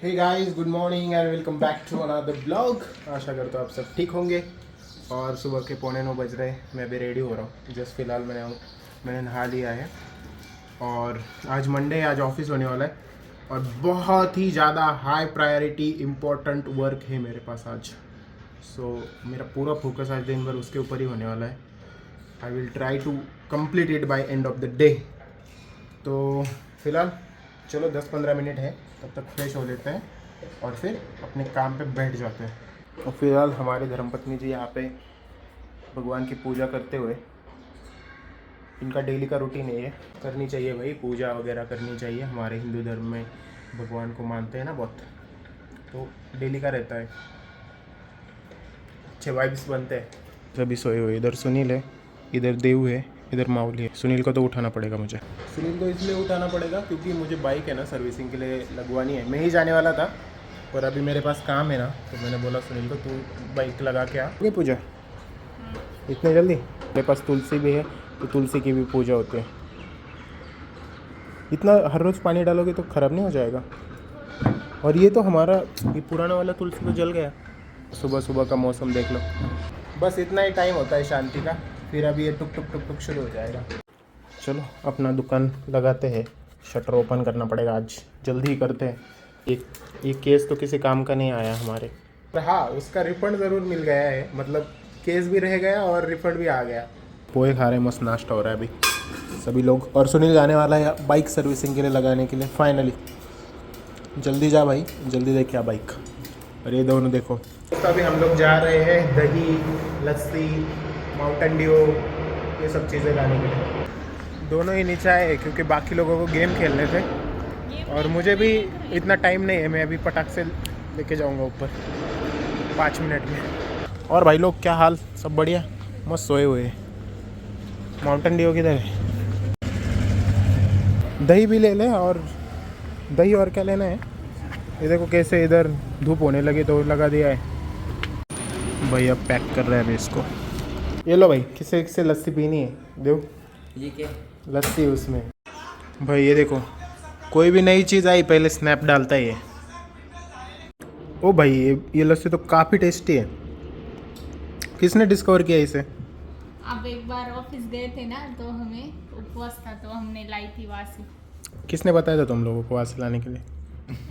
Hey guys, good morning and welcome back to another blog. आशा करता हूँ आप सब ठीक होंगे। और सुबह के 8:45 बज रहे, मैं भी रेडी हो रहा हूँ। जस्ट फिलहाल मैंने नहा लिया है। और आज मंडे, आज ऑफिस होने वाला है और बहुत ही ज़्यादा हाई प्रायोरिटी इम्पोर्टेंट वर्क है मेरे पास आज। सो मेरा पूरा फोकस आज दिन भर उसके ऊपर ही होने वाला है। I will try to complete it by end of the day. तो फिलहाल चलो 10-15 मिनट है, तब तक फ्रेश हो लेते हैं और फिर अपने काम पे बैठ जाते हैं। और फिलहाल हमारे धर्मपत्नी जी यहाँ पे भगवान की पूजा करते हुए, इनका डेली का रूटीन है, ये करनी चाहिए भाई, पूजा वगैरह करनी चाहिए। हमारे हिंदू धर्म में भगवान को मानते हैं ना बहुत, तो डेली का रहता है। अच्छे वाइब्स बनते हैं। सभी सोए हुए, इधर सुनील है, इधर देव है, इधर माउली है। सुनील को तो उठाना पड़ेगा मुझे। सुनील को इसलिए उठाना पड़ेगा क्योंकि मुझे बाइक है ना सर्विसिंग के लिए लगवानी है। मैं ही जाने वाला था पर अभी मेरे पास काम है ना, तो मैंने बोला सुनील को तू बाइक लगा के आ। ये पूजा इतने जल्दी? मेरे पास तुलसी भी है, तो तुलसी की भी पूजा होती है। इतना हर रोज़ पानी डालोगे तो ख़राब नहीं हो जाएगा? और ये तो हमारा ये पुराना वाला तुलसी तो जल गया। सुबह सुबह का मौसम देख लो। बस इतना ही टाइम होता है शांति का, फिर अभी ये टुक टुक टुक टुक शुरू हो जाएगा। चलो अपना दुकान लगाते हैं। शटर ओपन करना पड़ेगा आज, जल्दी ही करते हैं। एक केस तो किसी काम का नहीं आया हमारे। हाँ, उसका रिफंड ज़रूर मिल गया है, मतलब केस भी रह गया और रिफंड भी आ गया। पोहे खा रहे, मस्त नाश्ता हो रहा है अभी सभी लोग। और सुनील जाने वाला है बाइक सर्विसिंग के लिए लगाने के लिए फाइनली। जल्दी जा भाई, जल्दी देख क्या बाइक। और ये दोनों देखो। तो अभी हम लोग जा रहे हैं दही, लस्सी, माउंटेन ड्यू, ये सब चीज़ें लाने के लिए। दोनों ही नीचे आए क्योंकि बाकी लोगों को गेम खेलने थे और मुझे भी इतना टाइम नहीं है। मैं अभी पटाख से लेके जाऊंगा ऊपर 5 मिनट में। और भाई लोग क्या हाल? सब बढ़िया? मस्त सोए हुए। माउंटेन ड्यू किधर है? दही भी ले लें। और दही और क्या लेना है? ये देखो कैसे इधर धूप होने लगी तो लगा दिया है भाई। अब पैक कर रहे हैं अभी इसको। ये लो भाई, किसे किसे लस्सी पीनी है? दो ये क्या? लस्सी उसमें। भाई ये देखो, कोई भी नई चीज़ आई पहले स्नैप डालता है ये। ओ भाई, ये लस्सी तो काफ़ी टेस्टी है। किसने डिस्कवर किया इसे? अब एक बार ऑफिस गए थे ना, तो हमें उपवास था तो हमने लाई थी वहाँ से। किसने बताया था तुम लोगों को वहाँ से लाने के लिए?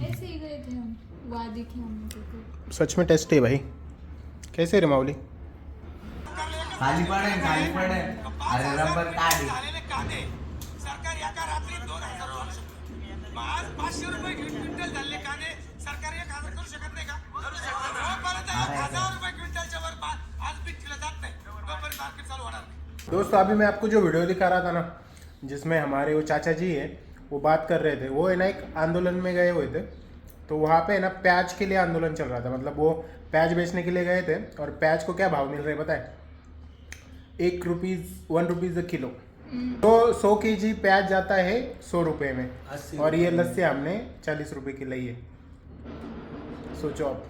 ऐसे ही गए थे हम, वहाँ दिखी हमको तो। सच में टेस्टी है भाई। कैसे रे माऊली? खाली पडे अरे रबर काढे. सरकार एका रात्री 2000 वर्ष आज 500 रुपये क्विंटल झाले कांदे. सरकार 1000 करू शकत नाही का? जोपर्यंत 1000 रुपये क्विंटलच्या वर आज बिकला जात नाही तोपर्यंत मार्केट चालू होणार नाही। दोस्तों, अभी मैं आपको जो वीडियो दिखा रहा था ना, जिसमें हमारे वो चाचा जी है, वो बात कर रहे थे। वो है ना एक आंदोलन में गए हुए थे, तो वहाँ पे ना प्याज के लिए आंदोलन चल रहा था। मतलब वो प्याज बेचने के लिए गए थे और प्याज को क्या भाव मिल रहे पता है? 1 रुपीज़ किलो। तो 100 kg प्याज जाता है 100 रुपये में। और ये लस्सी हमने 40 रुपये की ली है। सोचो अब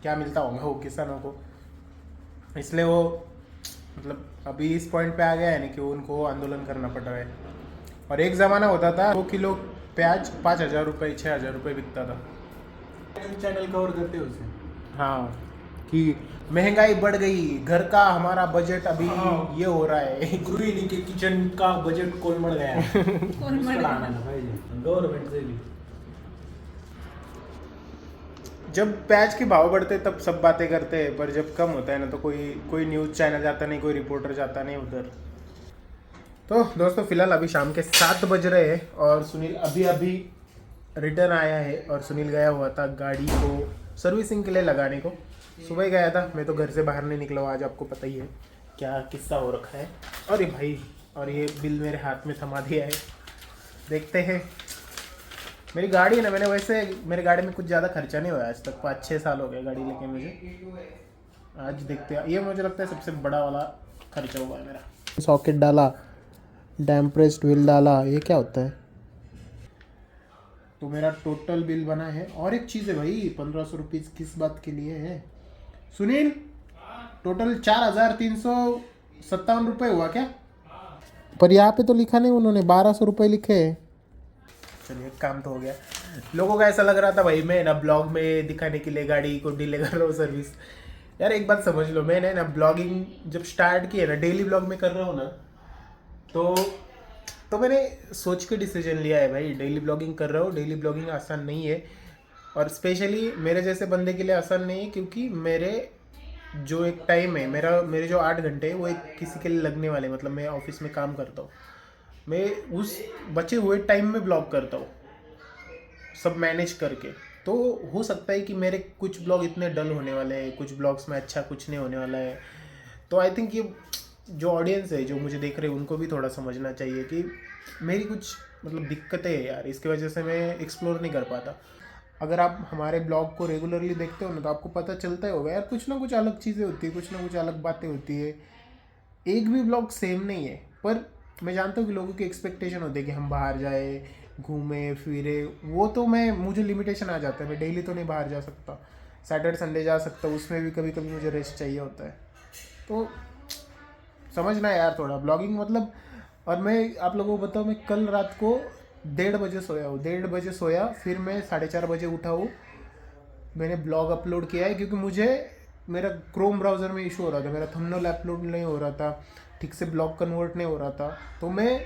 क्या मिलता होगा वो किसानों को। इसलिए वो मतलब अभी इस पॉइंट पे आ गया है ना कि उनको आंदोलन करना पड़ रहा है। और एक ज़माना होता था 2 किलो प्याज 5,000 रुपये 6,000 रुपये बिकता था। चैनल कवर करते हो उसे. हाँ, कि महंगाई बढ़ गई, घर का हमारा बजट अभी ये हो रहा है। गृहिणी के किचन का बजट कोलमड गया. कोलमड आणायला पाहिजे गव्हर्नमेंट से. जब प्याज के भाव बढ़ते तब सब बातें करते हैं, पर जब कम होता है ना तो कोई न्यूज़ चैनल जाता नहीं, कोई रिपोर्टर जाता नहीं उधर। तो दोस्तों, फिलहाल अभी शाम के 7 बज रहे हैं और सुनील अभी रिटर्न आया है। और सुनील गया हुआ था गाड़ी को सर्विसिंग के लिए लगाने को। सुबह ही गया था, मैं तो घर से बाहर नहीं निकला हूँ आज, आपको पता ही है क्या किस्सा हो रखा है। अरे भाई, और ये बिल मेरे हाथ में थमा दिया है। देखते हैं। मेरी गाड़ी है ना, मैंने वैसे मेरी गाड़ी में कुछ ज़्यादा खर्चा नहीं हुआ आज तक। 5-6 साल हो गए गाड़ी लेके मुझे। आज देखते हैं, ये मुझे लगता है सबसे बड़ा वाला खर्चा हुआ है मेरा। सॉकेट डाला, डैम्प्रेस्ड व्हील डाला, ये क्या होता है? तो मेरा टोटल बिल बना है। और एक चीज़ है भाई, 1500 रुपीज़ किस बात के लिए है सुनील? टोटल 4,357 रुपये हुआ क्या? पर यहाँ पे तो लिखा नहीं उन्होंने, 1,200 रुपये लिखे हैं। चलिए, काम तो हो गया। लोगों को ऐसा लग रहा था भाई मैं ना ब्लॉग में दिखाने के लिए गाड़ी को डिले कर रहा हूँ सर्विस। यार एक बात समझ लो, मैंने ना ब्लॉगिंग जब स्टार्ट की है ना, डेली ब्लॉग में कर रहा हूँ ना, तो मैंने सोच के डिसीजन लिया है भाई, डेली ब्लॉगिंग कर रहा हूँ। डेली ब्लॉगिंग आसान नहीं है, और स्पेशली मेरे जैसे बंदे के लिए आसान नहीं है, क्योंकि मेरे जो एक टाइम है मेरे जो 8 घंटे है वो एक किसी के लिए लगने वाले, मतलब मैं ऑफिस में काम करता हूँ, मैं उस बचे हुए टाइम में ब्लॉग करता हूँ सब मैनेज करके। तो हो सकता है कि मेरे कुछ ब्लॉग इतने डल होने वाले हैं, कुछ ब्लॉग्स में अच्छा कुछ नहीं होने वाला है। तो आई थिंक ये जो ऑडियंस है जो मुझे देख रहे हैं उनको भी थोड़ा समझना चाहिए कि मेरी कुछ मतलब दिक्कतें हैं यार, इसकी वजह से मैं एक्सप्लोर नहीं कर पाता। अगर आप हमारे ब्लॉग को रेगुलरली देखते हो ना, तो आपको पता चलता ही होगा यार, कुछ ना कुछ अलग चीज़ें होती है, कुछ ना कुछ अलग बातें होती है। एक भी ब्लॉग सेम नहीं है, पर मैं जानता हूँ कि लोगों की एक्सपेक्टेशन होती है कि हम बाहर जाए, घूमे फिरे। वो तो मुझे लिमिटेशन आ जाता है, मैं डेली तो नहीं बाहर जा सकता, सैटरडे संडे जा सकता हूँ, उसमें भी कभी कभी मुझे रेस्ट चाहिए होता है। तो समझना है यार थोड़ा ब्लॉगिंग मतलब। और मैं आप लोगों को बताऊँ, मैं कल रात को 1:30 बजे सोया हूँ, 1:30 बजे सोया, फिर मैं 4:30 बजे उठा हूँ, मैंने ब्लॉग अपलोड किया है, क्योंकि मुझे मेरा क्रोम ब्राउज़र में इशू हो रहा था, मेरा थंबनेल अपलोड नहीं हो रहा था, ठीक से ब्लॉग कन्वर्ट नहीं हो रहा था। तो मैं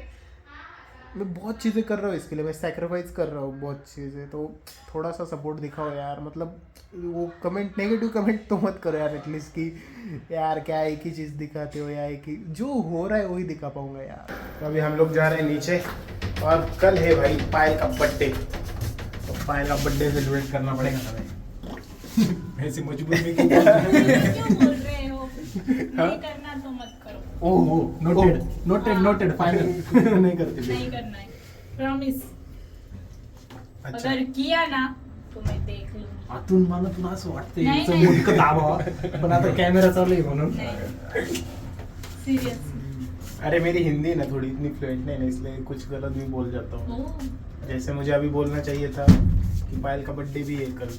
बहुत चीज़ें कर रहा हूँ इसके लिए, मैं सैक्रिफाइस कर रहा हूँ बहुत चीज़ें। तो थोड़ा सा सपोर्ट दिखाओ यार, मतलब वो कमेंट नेगेटिव कमेंट तो मत करो यार, एटलीस्ट कि यार क्या एक ही चीज़ दिखाते हो, या एक ही जो हो रहा है वही दिखा पाऊँगा यार। तो अभी हम लोग जा रहे हैं नीचे, और कल है भाई पायल का बर्थडे, तो पायल का बर्थडे सेलिब्रेट करना पड़ेगा हमें। ऐसी मजबूरी में क्यों क्यों बोल रहे हो? नहीं करना तो मत करो। ओह नोटेड फाइनल। नहीं करते नहीं करना है, प्रॉमिस। अच्छा अगर किया ना तो मैं देख लूंगी। आतून मला तुला असं वाटतंय नाही, इथं नाही. मुंडकं दाबावं, पण आता कॅमेरा चालू आहे म्हणून सीरियस। अरे मेरी हिंदी ना थोड़ी इतनी फ्लुएंट नहीं है, इसलिए कुछ गलत भी बोल जाता हूँ। जैसे मुझे अभी बोलना चाहिए था कि पायल का बर्थडे भी है कल,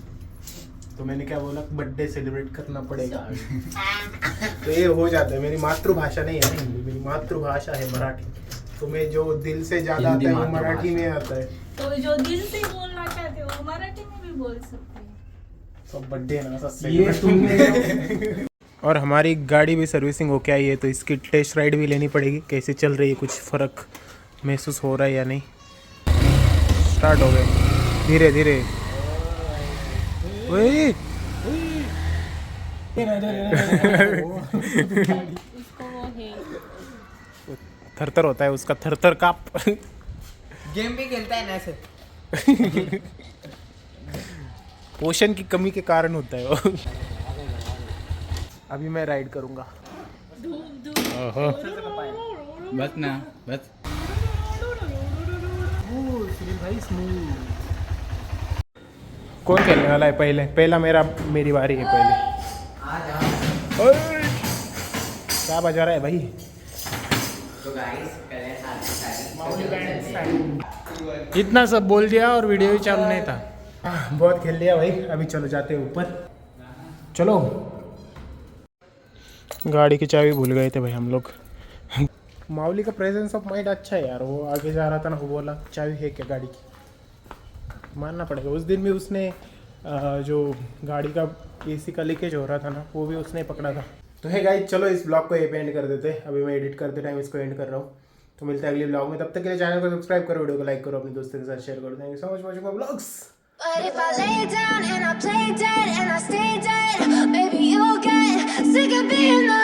तो मैंने क्या बोला, बर्थडे सेलिब्रेट करना पड़ेगा। तो ये हो जाता है, मेरी मातृभाषा नहीं है ना हिंदी, मेरी मातृभाषा है मराठी। तो मैं जो दिल से ज्यादा आता है वो मराठी में आता है। तो जो दिल से बोलना चाहते हो मराठी में भी बोल सकते हैं। तो बर्थडे ना सब ये तुमने और हमारी गाड़ी भी सर्विसिंग होके आई है, तो इसकी टेस्ट राइड भी लेनी पड़ेगी, कैसे चल रही है, कुछ फ़र्क महसूस हो रहा है या नहीं। स्टार्ट हो गए धीरे धीरे। ओए उसको वो है, थरथर होता है उसका, थरथर काप। गेम भी खेलता है ना ऐसे। पोषण की कमी के कारण होता है वो। अभी मैं राइड करूंगा। बस ना बस। कौन खेलने वाला है पहला मेरी बारी है पहले। ओए, क्या बजा रहा है भाई? तो गाइस पहले इतना सब बोल दिया और वीडियो ही चालू नहीं था। बहुत खेल लिया भाई, अभी चलो जाते हैं ऊपर। चलो। गाड़ी की चाबी भूल गए थे भाई हम लोग। माउली का प्रेजेंस ऑफ माइंड अच्छा है यार, वो आगे जा रहा था ना, वो बोला चाबी है क्या गाड़ी की, मानना पड़ेगा। उस दिन भी उसने जो गाड़ी का एसी का लीकेज हो रहा था ना, वो भी उसने पकड़ा था। तो है गाइस, चलो इस ब्लॉग को ये पे एंड कर देते हैं। अभी मैं एडिट करते टाइम इसको एंड कर रहा हूँ। तो मिलते हैं अगले ब्लॉग में, तब तक के लिए चैनल को सब्सक्राइब करो, वीडियो को लाइक करो, अपने दोस्तों के साथ शेयर करो। Thank you so much for watching my vlogs. But if I lay down and I play dead and I stay dead, baby, you'll get sick of being the